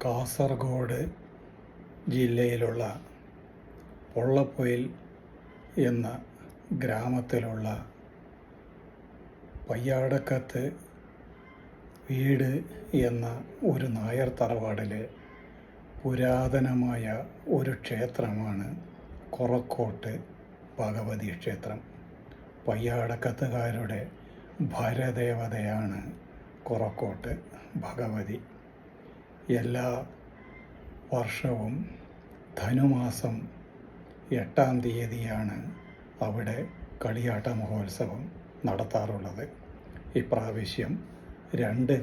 കാസർഗോഡ് ജില്ലയിലുള്ള പൊള്ളപ്പൊയിൽ എന്ന ഗ്രാമത്തിലുള്ള പയ്യാടക്കത്ത് വീട് എന്ന ഒരു നായർ തറവാടിലെ പുരാതനമായ ഒരു ക്ഷേത്രമാണ് കൊറക്കോട്ട് ഭഗവതി ക്ഷേത്രം. പയ്യാടക്കത്തുകാരുടെ ഭരദേവതയാണ് കൊറക്കോട്ട് ഭഗവതി. എല്ലാ വർഷവും ധനുമാസം 8-ാം തീയതിയാണ് അവിടെ കളിയാട്ട മഹോത്സവം നടത്താറുള്ളത്. ഇപ്രാവശ്യം രണ്ട്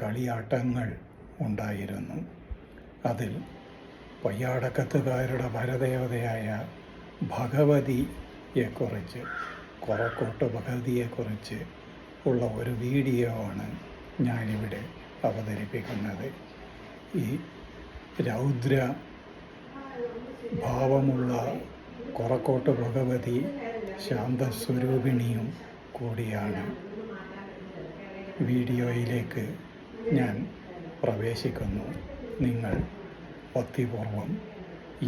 കളിയാട്ടങ്ങൾ ഉണ്ടായിരുന്നു. അതിൽ പയ്യാടക്കത്തുകാരുടെ ഭരദേവതയായ ഭഗവതിയെക്കുറിച്ച്, കൊറക്കോട്ട് ഭഗവതിയെക്കുറിച്ച് ഉള്ള ഒരു വീഡിയോ ആണ് ഞാനിവിടെ അവതരിപ്പിക്കുന്നത്. ഈ രൗദ്ര ഭാവമുള്ള കൊറക്കോട്ട് ഭഗവതി ശാന്തസ്വരൂപിണിയും കൂടിയാണ്. വീഡിയോയിലേക്ക് ഞാൻ പ്രവേശിക്കുന്നു. നിങ്ങൾ ഭക്തിപൂർവം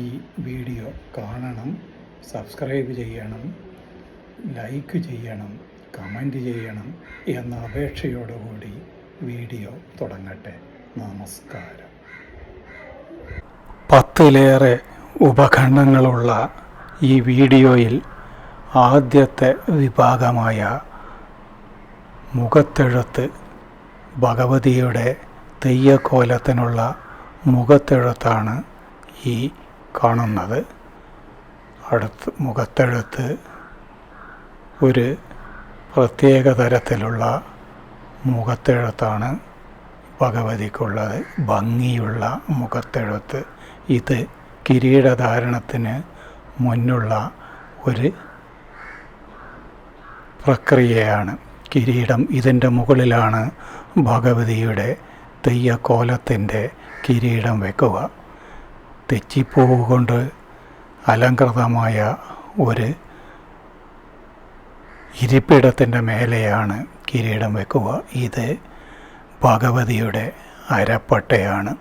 ഈ വീഡിയോ കാണണം, സബ്സ്ക്രൈബ് ചെയ്യണം, ലൈക്ക് ചെയ്യണം, കമൻറ്റ് ചെയ്യണം എന്ന അപേക്ഷയോടുകൂടി വീഡിയോ തുടങ്ങട്ടെ. നമസ്കാരം. 10-ലേറെ ഉപഖണ്ഡങ്ങളുള്ള ഈ വീഡിയോയിൽ ആദ്യത്തെ വിഭാഗമായ മുഖത്തെഴുത്ത്, ഭഗവതിയുടെ തെയ്യക്കോലത്തിനുള്ള മുഖത്തെഴുത്താണ് ഈ കാണുന്നത്. മുഖത്തെഴുത്ത് ഒരു പ്രത്യേക തരത്തിലുള്ള മുഖത്തെഴുത്താണ് ഭഗവതിക്കുള്ളത്, ഭംഗിയുള്ള മുഖത്തെഴുത്ത്. ഇത് കിരീടധാരണത്തിന് മുന്നുള്ള ഒരു പ്രക്രിയയാണ്. കിരീടം ഇതിൻ്റെ മുകളിലാണ് ഭഗവതിയുടെ തെയ്യക്കോലത്തിൻ്റെ കിരീടം വയ്ക്കുക. തെച്ചിപ്പൂവ് കൊണ്ട് അലങ്കൃതമായ ഒരു ഇരിപ്പിടത്തിൻ്റെ മേലെയാണ് കിരീടം വയ്ക്കുക. ഇത് ഭഗവതിയുടെ അരപ്പട്ടയാണ്.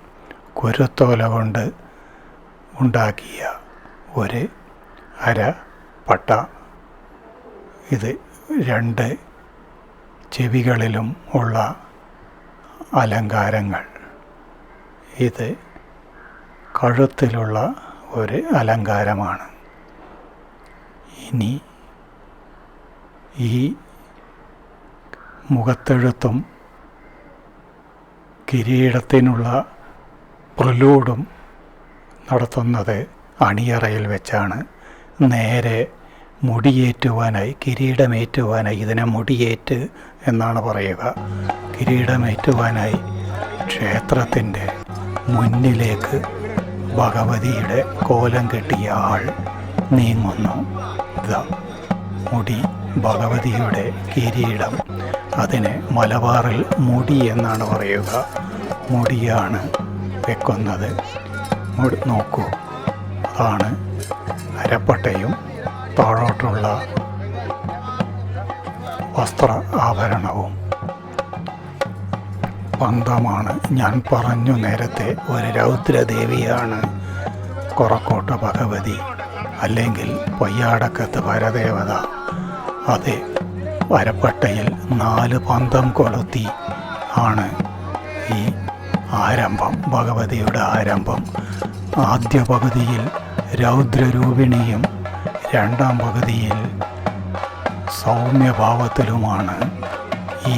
കുരുത്തോല കൊണ്ട് ഉണ്ടാക്കിയ ഒരു അരപ്പട്ട. ഇത് 2 ചെവികളിലും ഉള്ള അലങ്കാരങ്ങൾ. ഇത് കഴുത്തിലുള്ള ഒരു അലങ്കാരമാണ്. ഇനി ഈ മുഖത്തെഴുത്തും കിരീടത്തിനുള്ള പ്രലൂഡും നടത്തുന്നത് അണിയറയിൽ വെച്ചാണ്. നേരെ മുടിയേറ്റുവാനായി, കിരീടമേറ്റുവാനായി, ഇതിനെ മുടിയേറ്റ് എന്നാണ് പറയുക, കിരീടമേറ്റുവാനായി ക്ഷേത്രത്തിൻ്റെ മുന്നിലേക്ക് ഭഗവതിയുടെ കോലം കെട്ടിയ ആൾ നീങ്ങുന്നു. ഇതാ മുടി, ഭഗവതിയുടെ കിരീടം. അതിന് മലബാറിൽ മുടി എന്നാണ് പറയുക. മുടിയാണ് വെക്കുന്നത്. നോക്കൂ, അതാണ് അരപ്പട്ടയും താഴോട്ടുള്ള വസ്ത്ര ആഭരണവും. പന്തമാണ്. ഞാൻ പറഞ്ഞു നേരത്തെ, ഒരു രൗദ്രദേവിയാണ് കൊറക്കോട്ട് ഭഗവതി, അല്ലെങ്കിൽ പയ്യാടക്കത്ത് ഭരദേവത. അത് അരപ്പട്ടയിൽ 4 പന്തം കൊളുത്തി ആണ് ഈ ആരംഭം, ഭഗവതിയുടെ ആരംഭം. ആദ്യ പകുതിയിൽ രൗദ്രരൂപിണിയും 2-ാം പകുതിയിൽ സൗമ്യഭാവത്തിലുമാണ് ഈ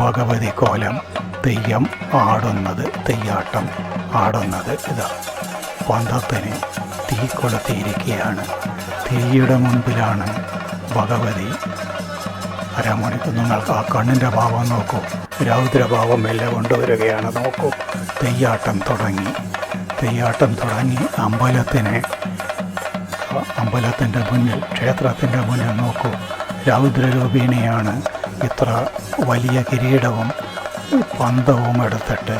ഭഗവതി കോലം തെയ്യം ആടുന്നത്, തെയ്യാട്ടം ആടുന്നത്. ഇതാ പന്തത്തിന് തീ കൊളുത്തിയിരിക്കുകയാണ്. തീയുടെ മുൻപിലാണ് ഭഗവതി. അരമണിക്കൂർ നിങ്ങൾക്ക് ആ കണ്ണിൻ്റെ ഭാവം നോക്കൂ, രൗദ്രഭാവം മെല്ലെ കൊണ്ടുവരികയാണ്. നോക്കൂ, തെയ്യാട്ടം തുടങ്ങി. അമ്പലത്തിൻ്റെ മുന്നിൽ, ക്ഷേത്രത്തിൻ്റെ മുന്നിൽ നോക്കൂ, രൗദ്രരൂപിണിയാണ്. ഇത്ര വലിയ കിരീടവും പന്തവും എടുത്തിട്ട്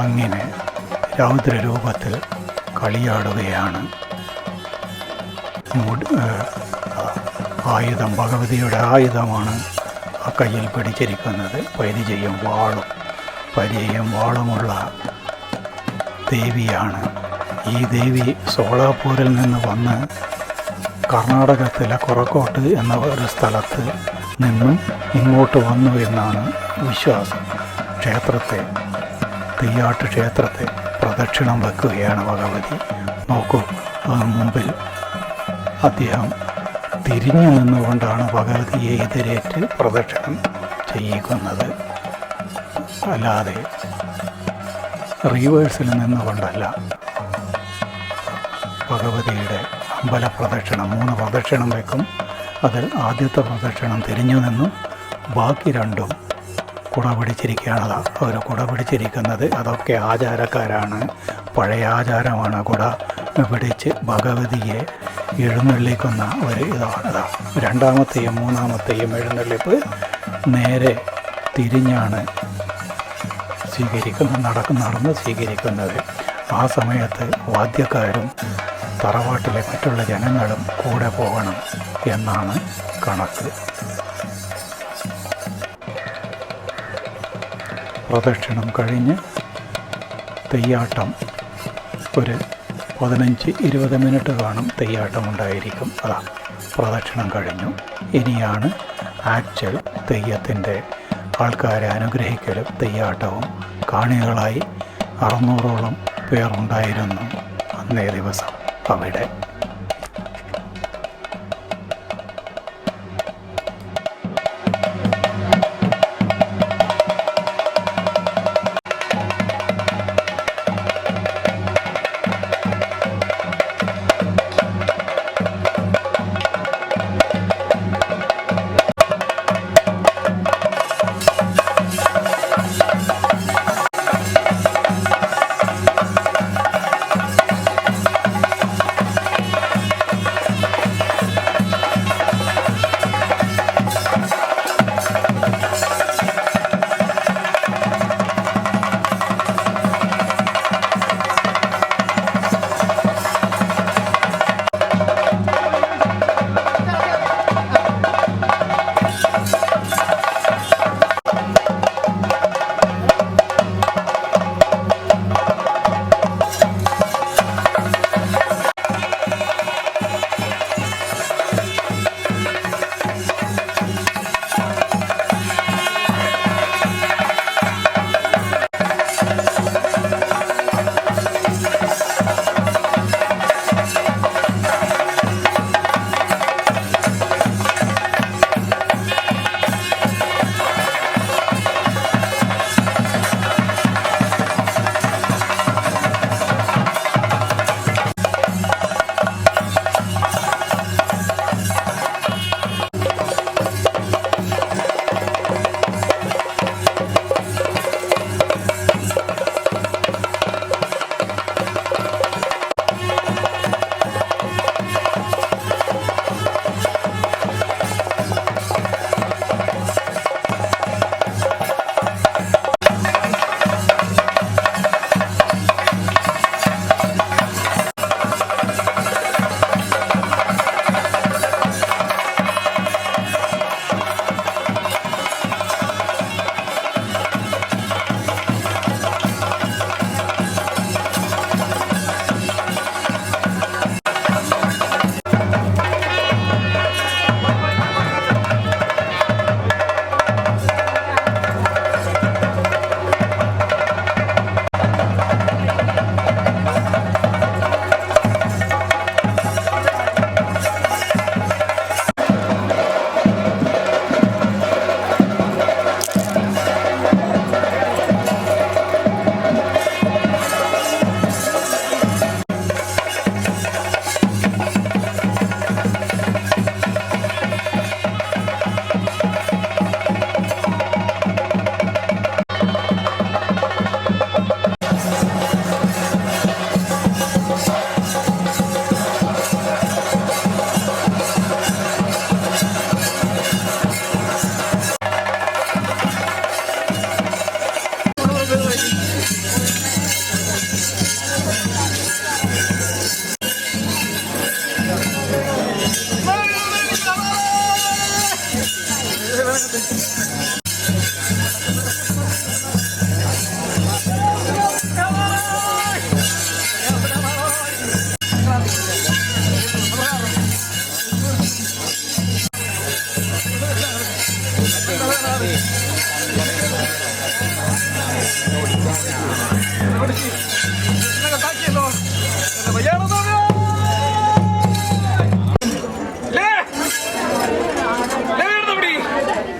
അങ്ങനെ രൗദ്രരൂപത്തിൽ കളിയാടുകയാണ്. ആയുധം, ഭഗവതിയുടെ ആയുധമാണ് ആ കയ്യിൽ പിടിച്ചിരിക്കുന്നത്. പരിചയം വാളും പരിചയം വാളുമുള്ള ദേവിയാണ്. ഈ ദേവി സോളാപൂരിൽ നിന്ന് വന്ന് കർണാടകത്തിലെ കൊറക്കോട്ട് എന്ന ഒരു സ്ഥലത്ത് നിന്നും ഇങ്ങോട്ട് വന്നു എന്നാണ് വിശ്വാസം. തെയ്യാട്ട് ക്ഷേത്രത്തെ പ്രദക്ഷിണം വെക്കുകയാണ് ഭഗവതി. നോക്കൂ, മുമ്പിൽ അദ്ദേഹം തിരിഞ്ഞു നിന്നുകൊണ്ടാണ് ഭഗവതിയെ എതിരേറ്റ് പ്രദക്ഷിണം ചെയ്യിക്കുന്നത്, അല്ലാതെ റിവേഴ്സിൽ നിന്നുകൊണ്ടല്ല. ഭഗവതിയുടെ അമ്പല പ്രദക്ഷിണം 3 പ്രദക്ഷിണം വയ്ക്കും. അതിൽ ആദ്യത്തെ പ്രദക്ഷിണം തിരിഞ്ഞു നിന്നും ബാക്കി 2 കുട പിടിച്ചിരിക്കുകയാണ്. അവർ കുട പിടിച്ചിരിക്കുന്നത് അതൊക്കെ ആചാരക്കാരാണ്. പഴയ ആചാരമാണ്. കുട പിടിച്ച് ഭഗവതിയെ എഴുന്നള്ളിക്കുന്ന ഒരു ഇതാണ്. 2ാമത്തെയും 3ാമത്തെയും എഴുന്നള്ളിപ്പ് നേരെ തിരിഞ്ഞാണ് നടന്ന് സ്വീകരിക്കുന്നത്. ആ സമയത്ത് വാദ്യക്കാരും തറവാട്ടിലെ മറ്റുള്ള ജനങ്ങളും കൂടെ പോകണം എന്നാണ് കണക്ക്. പ്രദക്ഷിണം കഴിഞ്ഞ് തെയ്യാട്ടം ഒരു 15-20 മിനിറ്റ് കാണും. തെയ്യാട്ടം ഉണ്ടായിരിക്കും. അതാ പ്രദക്ഷിണം കഴിഞ്ഞു. ഇനിയാണ് ആക്ച്വൽ തെയ്യത്തിൻ്റെ ആൾക്കാരെ അനുഗ്രഹിക്കലും തെയ്യാട്ടവും. കാണികളായി 600ഓളം പേരുണ്ടായിരുന്നു അന്നേ ദിവസം അവിടെ.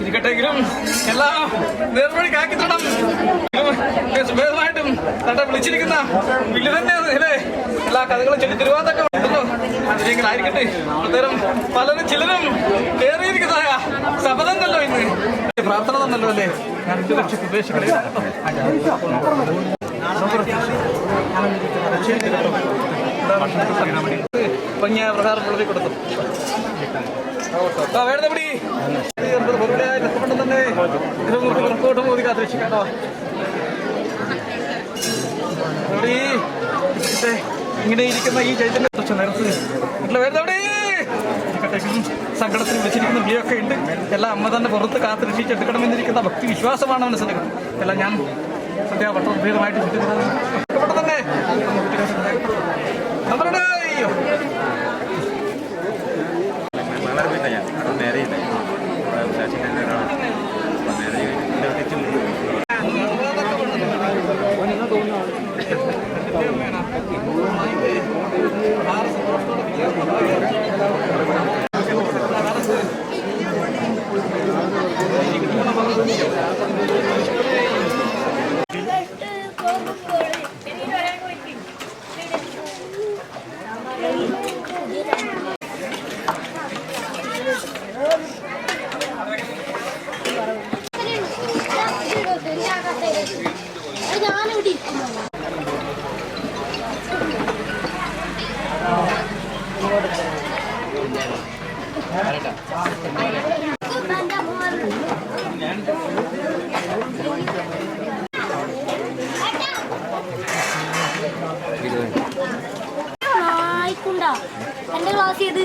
ഇരിക്കട്ടെങ്കിലും എല്ലാം നേർവഴിക്കാക്കി തരണം. സുഭേദമായിട്ടും തന്റെ വിളിച്ചിരിക്കുന്ന വില്ല് തന്നെയാണ് അല്ലേ? എല്ലാ കഥകളും ചൊല്ലി തരുവാതൊക്കെ ഉണ്ടല്ലോ. അതിലെങ്കിലായിരിക്കട്ടെ. അന്നേരം പലരും ചിലരും കയറിയിരിക്കുന്നതായ ശപഥമല്ലോ ഇന്ന്. പ്രാർത്ഥന തന്നല്ലോ അല്ലേ? ഞാൻ 2 ലക്ഷം ഉപേക്ഷിക്കണേ. ഭംഗിയായ പ്രകാരം വിളവി കൊടുത്തു. വേണ്ടപടി തന്നെ പുറത്തോട്ട് മോദി കാത്തിരക്ഷിക്കാട്ടോ. ഇങ്ങനെ ഇരിക്കുന്ന ഈ ചൈതന്യ വേണ്ടപടി സങ്കടത്തിൽ വിളിച്ചിരിക്കുന്ന വിളിയൊക്കെ ഉണ്ട്. എല്ലാം അമ്മ തന്നെ പുറത്ത് കാത്തിരക്ഷിച്ചെടുക്കണമെന്നിരിക്കുന്ന ഭക്തി വിശ്വാസമാണ് മനസ്സിലാക്കുന്നത്. എല്ലാം ഞാൻ സദ്യാപട്ടഭേദമായിട്ട് ചുറ്റുന്നത് തന്നെ നമ്മളുടെ അയ്യോ എന്റെ ക്ലാസ് ചെയ്ത്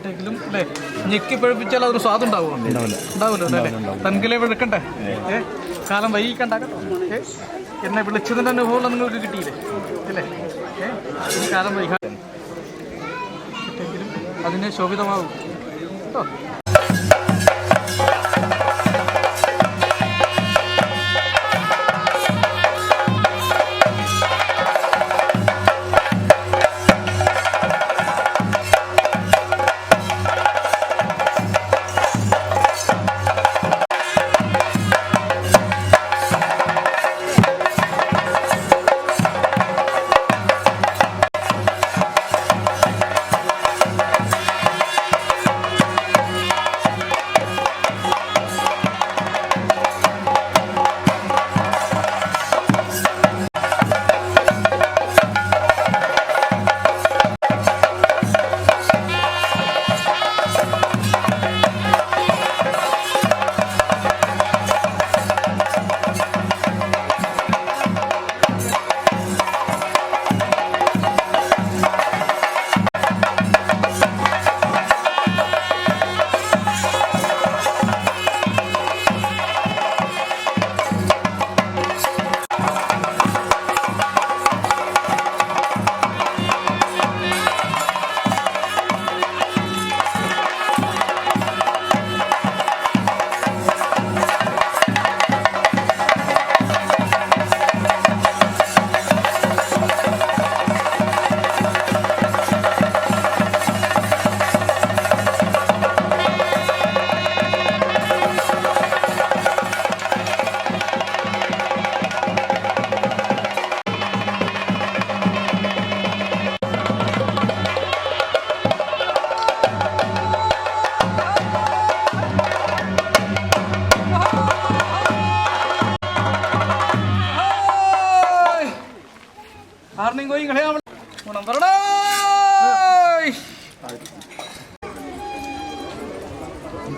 െങ്കിലും അല്ലേ ഞെക്കി പഴിപ്പിച്ചാൽ അതൊരു സ്വാദം ഉണ്ടാവുമല്ലോ അല്ലേ? തൻകിലെ വിളിക്കണ്ടേ? കാലം വൈകിക്കണ്ടാകട്ടോ. എന്നെ വിളിച്ചതിൻ്റെ അനുഭവം നിങ്ങൾക്ക് കിട്ടിയില്ലേ അല്ലേ? ഈ കാലം വൈകാൻ അതിനെ ശോഭിതമാവും കേട്ടോ.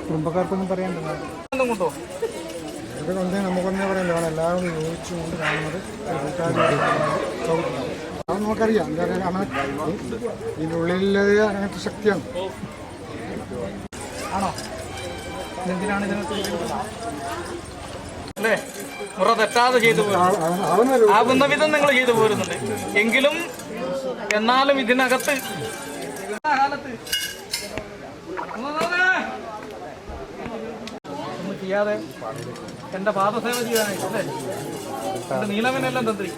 കുടുംബക്കാർക്കൊന്നും പറയാനുണ്ടോ? ഇതൊക്കെ നമുക്കൊന്നേ പറയല്ലോ, എല്ലാവരും യോജിച്ചുകൊണ്ട് കാണുന്നത് അത് നമുക്കറിയാം. എന്താ പറയുക, ഇതിൻ്റെ ഉള്ളിലുള്ളത് അങ്ങനത്തെ ശക്തിയാണ്. ആണോ? എന്തിനാണ് അല്ലേ? മുറ തെറ്റാതെ ചെയ്തു ആവുന്ന വിധം നിങ്ങൾ ചെയ്തു പോരുന്നുണ്ട്. എങ്കിലും എന്നാലും ഇതിനകത്ത് കാലത്ത് ഒന്നും ചെയ്യാതെ എന്റെ പാദസേവ ചെയ്യാനായിട്ട് അല്ലേ എന്റെ നീലമനെല്ലാം തന്ത്രി